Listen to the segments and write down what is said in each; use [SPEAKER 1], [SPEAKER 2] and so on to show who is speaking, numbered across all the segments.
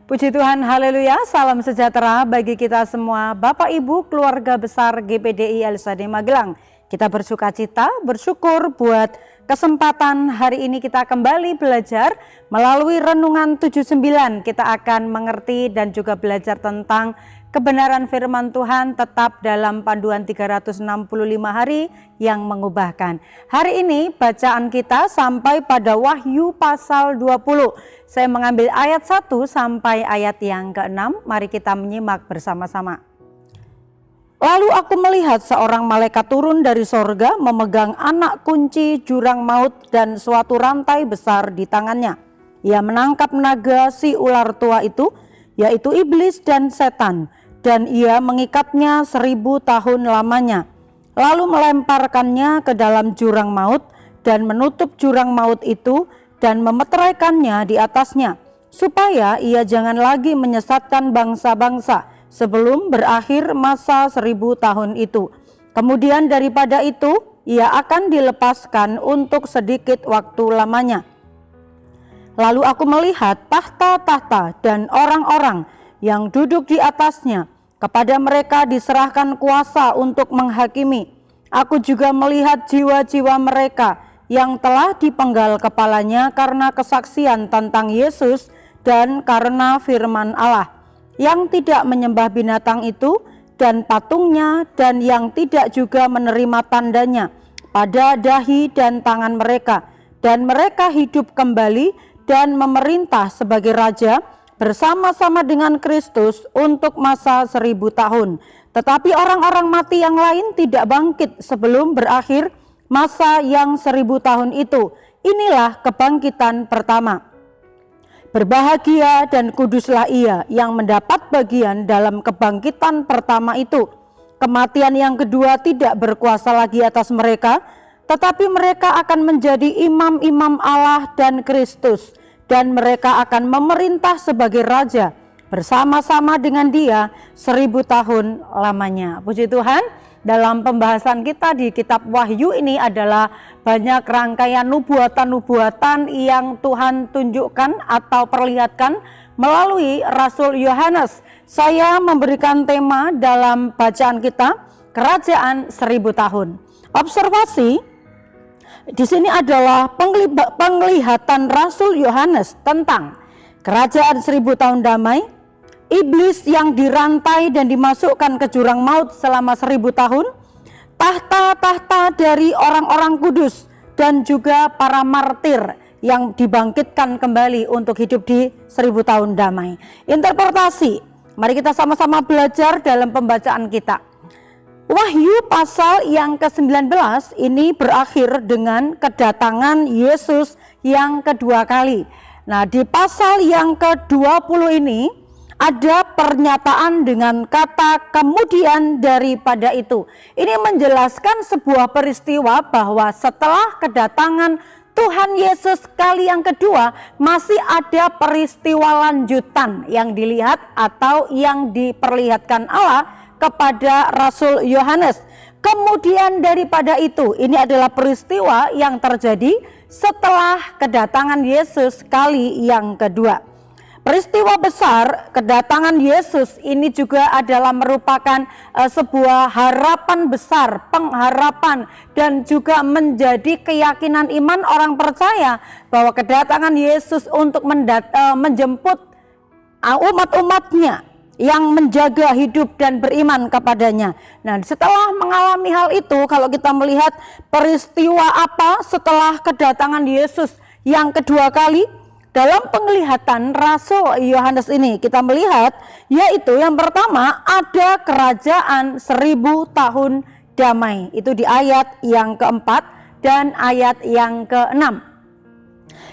[SPEAKER 1] Puji Tuhan, haleluya, salam sejahtera bagi kita semua, Bapak Ibu, keluarga besar GPDI LSD Magelang. Kita bersuka cita, bersyukur buat kesempatan hari ini kita kembali belajar melalui Renungan 79. Kita akan mengerti dan juga belajar tentang kebenaran firman Tuhan tetap dalam panduan 365 hari yang mengubahkan. Hari ini bacaan kita sampai pada Wahyu pasal 20. Saya mengambil ayat 1 sampai ayat yang ke-6. Mari kita menyimak bersama-sama. Lalu aku melihat seorang malaikat turun dari sorga memegang anak kunci jurang maut dan suatu rantai besar di tangannya. Ia menangkap naga si ular tua itu, yaitu iblis dan setan, dan ia mengikatnya 1000 tahun lamanya. Lalu melemparkannya ke dalam jurang maut dan menutup jurang maut itu dan memeteraikannya di atasnya, supaya ia jangan lagi menyesatkan bangsa-bangsa sebelum berakhir masa 1000 tahun itu. Kemudian daripada itu ia akan dilepaskan untuk sedikit waktu lamanya. Lalu aku melihat tahta-tahta dan orang-orang yang duduk di atasnya. Kepada mereka diserahkan kuasa untuk menghakimi. Aku juga melihat jiwa-jiwa mereka yang telah dipenggal kepalanya karena kesaksian tentang Yesus dan karena firman Allah, yang tidak menyembah binatang itu dan patungnya, dan yang tidak juga menerima tandanya pada dahi dan tangan mereka. Dan mereka hidup kembali dan memerintah sebagai raja bersama-sama dengan Kristus untuk masa 1000 tahun. Tetapi orang-orang mati yang lain tidak bangkit sebelum berakhir masa yang 1000 tahun itu. Inilah kebangkitan pertama. Berbahagia dan kuduslah ia yang mendapat bagian dalam kebangkitan pertama itu. Kematian yang kedua tidak berkuasa lagi atas mereka, tetapi mereka akan menjadi imam-imam Allah dan Kristus, dan mereka akan memerintah sebagai raja bersama-sama dengan dia 1000 tahun lamanya. Puji Tuhan, dalam pembahasan kita di kitab Wahyu ini adalah banyak rangkaian nubuatan-nubuatan yang Tuhan tunjukkan atau perlihatkan melalui Rasul Yohanes. Saya memberikan tema dalam bacaan kita, Kerajaan 1000 tahun. Observasi di sini adalah penglihatan Rasul Yohanes tentang kerajaan 1000 tahun damai, iblis yang dirantai dan dimasukkan ke jurang maut selama 1000 tahun, tahta-tahta dari orang-orang kudus, dan juga para martir yang dibangkitkan kembali untuk hidup di 1000 tahun damai. Interpretasi, mari kita sama-sama belajar dalam pembacaan kita. Wahyu pasal yang ke-19 ini berakhir dengan kedatangan Yesus yang kedua kali. Nah, di pasal yang ke-20 ini ada pernyataan dengan kata kemudian daripada itu. Ini menjelaskan sebuah peristiwa bahwa setelah kedatangan Tuhan Yesus kali yang kedua masih ada peristiwa lanjutan yang dilihat atau yang diperlihatkan Allah kepada Rasul Yohanes. Kemudian daripada itu, ini adalah peristiwa yang terjadi setelah kedatangan Yesus kali yang kedua. Peristiwa besar kedatangan Yesus ini juga adalah merupakan sebuah harapan besar, pengharapan, dan juga menjadi keyakinan iman orang percaya bahwa kedatangan Yesus untuk menjemput umat-umatnya yang menjaga hidup dan beriman kepadanya. Nah, setelah mengalami hal itu, kalau kita melihat peristiwa apa setelah kedatangan Yesus yang kedua kali, dalam penglihatan Rasul Yohanes ini kita melihat, yaitu yang pertama ada kerajaan 1000 tahun damai. Itu di ayat yang keempat dan ayat yang keenam.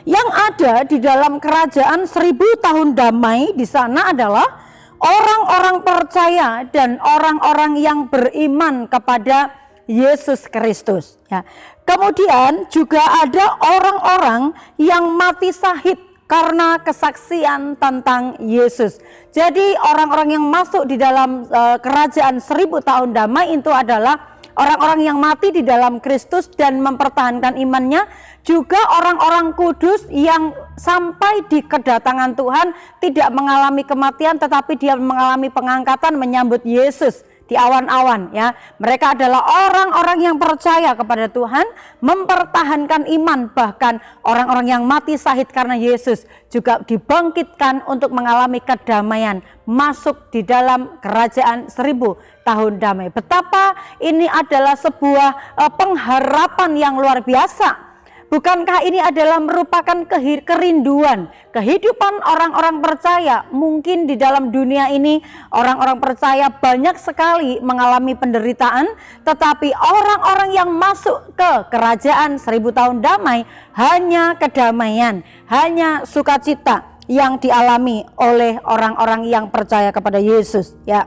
[SPEAKER 1] Yang ada di dalam kerajaan 1000 tahun damai di sana adalah orang-orang percaya dan orang-orang yang beriman kepada Yesus Kristus. Ya. Kemudian juga ada orang-orang yang mati syahid karena kesaksian tentang Yesus. Jadi orang-orang yang masuk di dalam kerajaan 1000 tahun damai itu adalah orang-orang yang mati di dalam Kristus dan mempertahankan imannya, juga orang-orang kudus yang sampai di kedatangan Tuhan tidak mengalami kematian, tetapi dia mengalami pengangkatan menyambut Yesus di awan-awan, ya. Mereka adalah orang-orang yang percaya kepada Tuhan, mempertahankan iman, bahkan orang-orang yang mati syahid karena Yesus juga dibangkitkan untuk mengalami kedamaian, masuk di dalam kerajaan 1000 tahun damai. Betapa ini adalah sebuah pengharapan yang luar biasa. Bukankah ini adalah merupakan kerinduan, kehidupan orang-orang percaya? Mungkin di dalam dunia ini orang-orang percaya banyak sekali mengalami penderitaan, tetapi orang-orang yang masuk ke kerajaan 1000 tahun damai hanya kedamaian, hanya sukacita yang dialami oleh orang-orang yang percaya kepada Yesus, ya.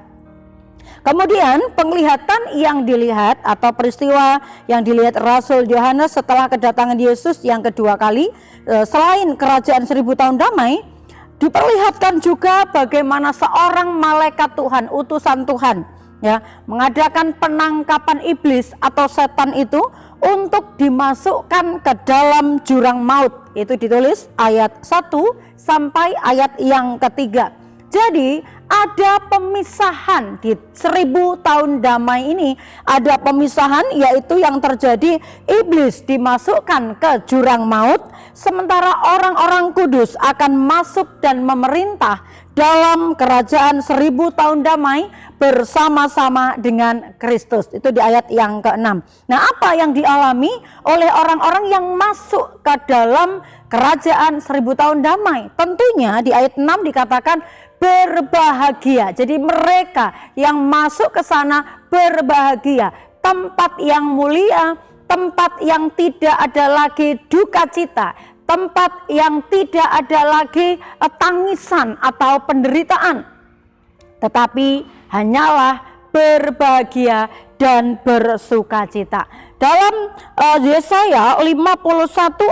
[SPEAKER 1] Kemudian penglihatan yang dilihat atau peristiwa yang dilihat Rasul Yohanes setelah kedatangan Yesus yang kedua kali, selain kerajaan 1000 tahun damai, diperlihatkan juga bagaimana seorang malaikat Tuhan, utusan Tuhan, ya, mengadakan penangkapan iblis atau setan itu untuk dimasukkan ke dalam jurang maut. Itu ditulis ayat 1 sampai ayat yang ketiga. Jadi ada pemisahan di 1000 tahun damai ini, ada pemisahan, yaitu yang terjadi iblis dimasukkan ke jurang maut, sementara orang-orang kudus akan masuk dan memerintah dalam kerajaan 1000 tahun damai bersama-sama dengan Kristus. Itu di ayat yang ke-6. Nah, apa yang dialami oleh orang-orang yang masuk ke dalam kerajaan 1000 tahun damai? Tentunya di ayat 6 dikatakan berbahagia. Jadi mereka yang masuk ke sana berbahagia, tempat yang mulia, tempat yang tidak ada lagi duka cita, tempat yang tidak ada lagi tangisan atau penderitaan, tetapi hanyalah berbahagia dan bersukacita. Dalam Yesaya 51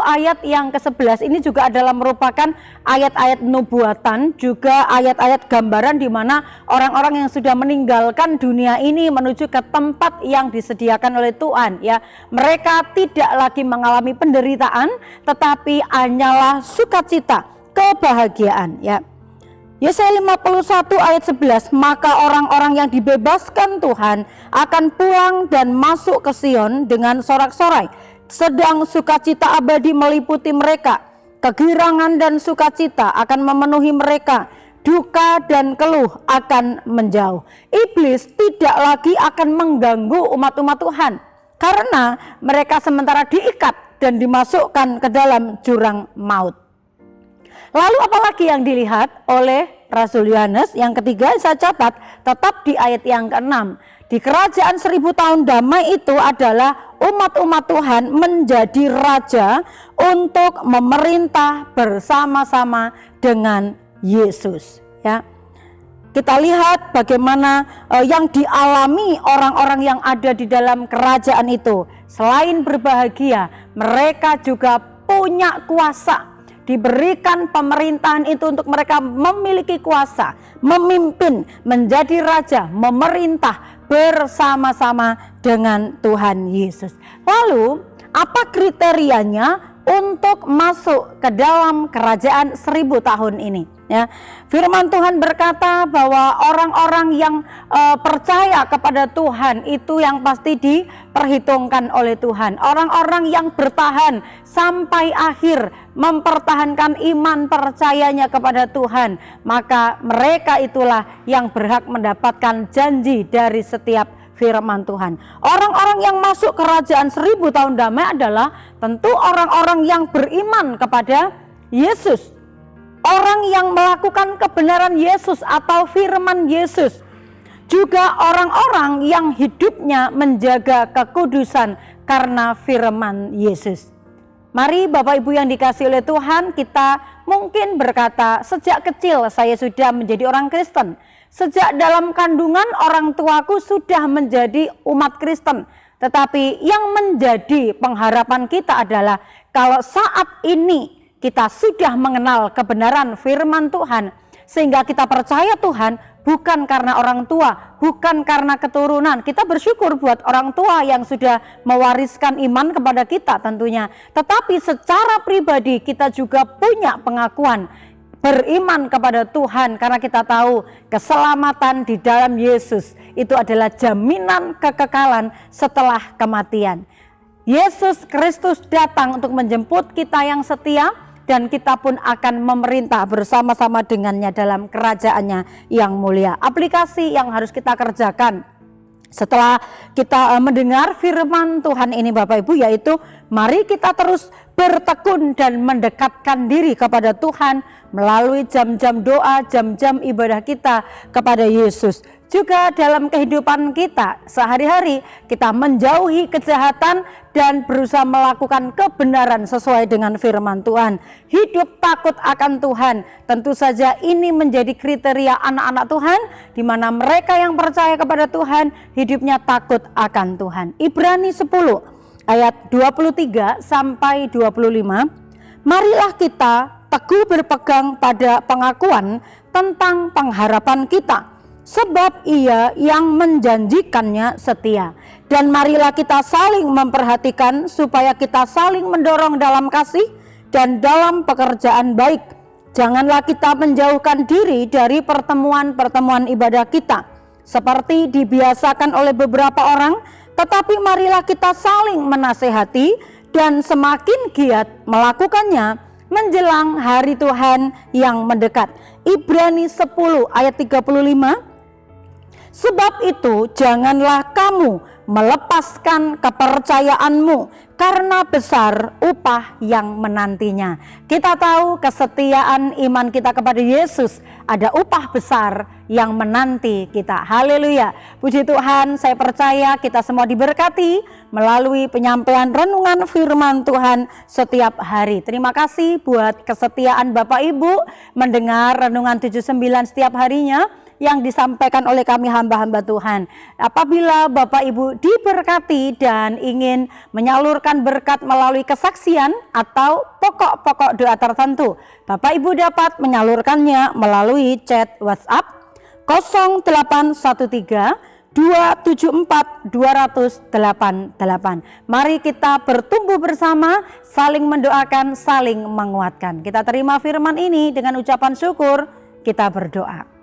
[SPEAKER 1] ayat yang ke-11 ini juga adalah merupakan ayat-ayat nubuatan, juga ayat-ayat gambaran di mana orang-orang yang sudah meninggalkan dunia ini menuju ke tempat yang disediakan oleh Tuhan, ya. Mereka tidak lagi mengalami penderitaan, tetapi hanyalah sukacita, kebahagiaan, ya. Yesaya 51 ayat 11, maka orang-orang yang dibebaskan Tuhan akan pulang dan masuk ke Sion dengan sorak-sorai, sedang sukacita abadi meliputi mereka, kegirangan dan sukacita akan memenuhi mereka, duka dan keluh akan menjauh. Iblis tidak lagi akan mengganggu umat-umat Tuhan, karena mereka sementara diikat dan dimasukkan ke dalam jurang maut. Lalu apalagi yang dilihat oleh Rasul Yohanes? Yang ketiga saya catat tetap di ayat yang ke-6. Di kerajaan 1000 tahun damai itu adalah umat-umat Tuhan menjadi raja untuk memerintah bersama-sama dengan Yesus, ya. Kita lihat bagaimana yang dialami orang-orang yang ada di dalam kerajaan itu. Selain berbahagia, mereka juga punya kuasa. Diberikan pemerintahan itu untuk mereka memiliki kuasa, memimpin, menjadi raja, memerintah bersama-sama dengan Tuhan Yesus. Lalu apa kriterianya untuk masuk ke dalam kerajaan 1000 tahun ini, ya? Firman Tuhan berkata bahwa orang-orang yang percaya kepada Tuhan itu yang pasti diperhitungkan oleh Tuhan. Orang-orang yang bertahan sampai akhir, mempertahankan iman percayanya kepada Tuhan, maka mereka itulah yang berhak mendapatkan janji dari setiap firman Tuhan. Orang-orang yang masuk kerajaan 1000 tahun damai adalah tentu orang-orang yang beriman kepada Yesus, orang yang melakukan kebenaran Yesus atau firman Yesus, juga orang-orang yang hidupnya menjaga kekudusan karena firman Yesus. Mari Bapak Ibu yang dikasihi oleh Tuhan, kita mungkin berkata, sejak kecil saya sudah menjadi orang Kristen. Sejak dalam kandungan orang tuaku sudah menjadi umat Kristen. Tetapi yang menjadi pengharapan kita adalah kalau saat ini kita sudah mengenal kebenaran firman Tuhan, Sehingga kita percaya Tuhan bukan karena orang tua, bukan karena keturunan. Kita bersyukur buat orang tua yang sudah mewariskan iman kepada kita tentunya. Tetapi secara pribadi kita juga punya pengakuan beriman kepada Tuhan, karena kita tahu keselamatan di dalam Yesus itu adalah jaminan kekekalan setelah kematian. Yesus Kristus datang untuk menjemput kita yang setia, dan kita pun akan memerintah bersama-sama dengannya dalam kerajaannya yang mulia. Aplikasi yang harus kita kerjakan setelah kita mendengar firman Tuhan ini Bapak Ibu, yaitu mari kita terus bertekun dan mendekatkan diri kepada Tuhan melalui jam-jam doa, jam-jam ibadah kita kepada Yesus. Juga dalam kehidupan kita sehari-hari kita menjauhi kejahatan dan berusaha melakukan kebenaran sesuai dengan firman Tuhan. Hidup takut akan Tuhan, tentu saja ini menjadi kriteria anak-anak Tuhan, di mana mereka yang percaya kepada Tuhan hidupnya takut akan Tuhan. Ibrani 10 ayat 23 sampai 25. Marilah kita teguh berpegang pada pengakuan tentang pengharapan kita, sebab Ia yang menjanjikannya setia. Dan marilah kita saling memperhatikan supaya kita saling mendorong dalam kasih dan dalam pekerjaan baik. Janganlah kita menjauhkan diri dari pertemuan-pertemuan ibadah kita, seperti dibiasakan oleh beberapa orang, tetapi marilah kita saling menasehati dan semakin giat melakukannya menjelang hari Tuhan yang mendekat. Ibrani 10 ayat 35. Sebab itu janganlah kamu melepaskan kepercayaanmu, karena besar upah yang menantinya. Kita tahu kesetiaan iman kita kepada Yesus, ada upah besar yang menanti kita. Haleluya. Puji Tuhan, saya percaya kita semua diberkati melalui penyampaian renungan firman Tuhan setiap hari. Terima kasih buat kesetiaan Bapak Ibu mendengar renungan 79 setiap harinya yang disampaikan oleh kami hamba-hamba Tuhan. Apabila Bapak Ibu diberkati dan ingin menyalurkan berkat melalui kesaksian atau pokok-pokok doa tertentu, Bapak Ibu dapat menyalurkannya melalui chat WhatsApp 0813 274 20088. Mari kita bertumbuh bersama, saling mendoakan, saling menguatkan. Kita terima firman ini dengan ucapan syukur, kita berdoa.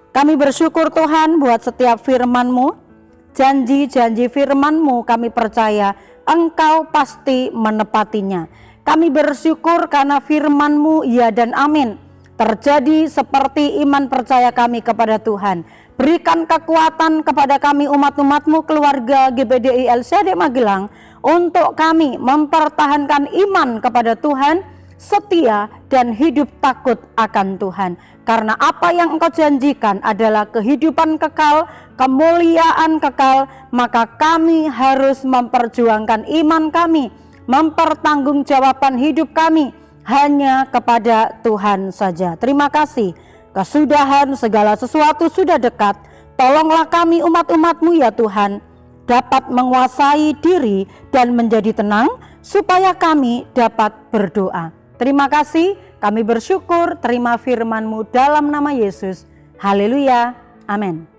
[SPEAKER 1] Kami bersyukur Tuhan buat setiap firman-Mu, janji-janji firman-Mu kami percaya Engkau pasti menepatinya. Kami bersyukur karena firman-Mu ya dan amin terjadi seperti iman percaya kami kepada Tuhan. Berikan kekuatan kepada kami umat-umat-Mu, keluarga GBDI LCD Magelang, untuk kami mempertahankan iman kepada Tuhan, setia dan hidup takut akan Tuhan. Karena apa yang Engkau janjikan adalah kehidupan kekal, kemuliaan kekal, maka kami harus memperjuangkan iman kami, mempertanggungjawabkan hidup kami hanya kepada Tuhan saja. Terima kasih, kesudahan segala sesuatu sudah dekat. Tolonglah kami umat-umat-Mu ya Tuhan, dapat menguasai diri dan menjadi tenang, supaya kami dapat berdoa. Terima kasih, kami bersyukur, terima firman-Mu dalam nama Yesus. Haleluya, amin.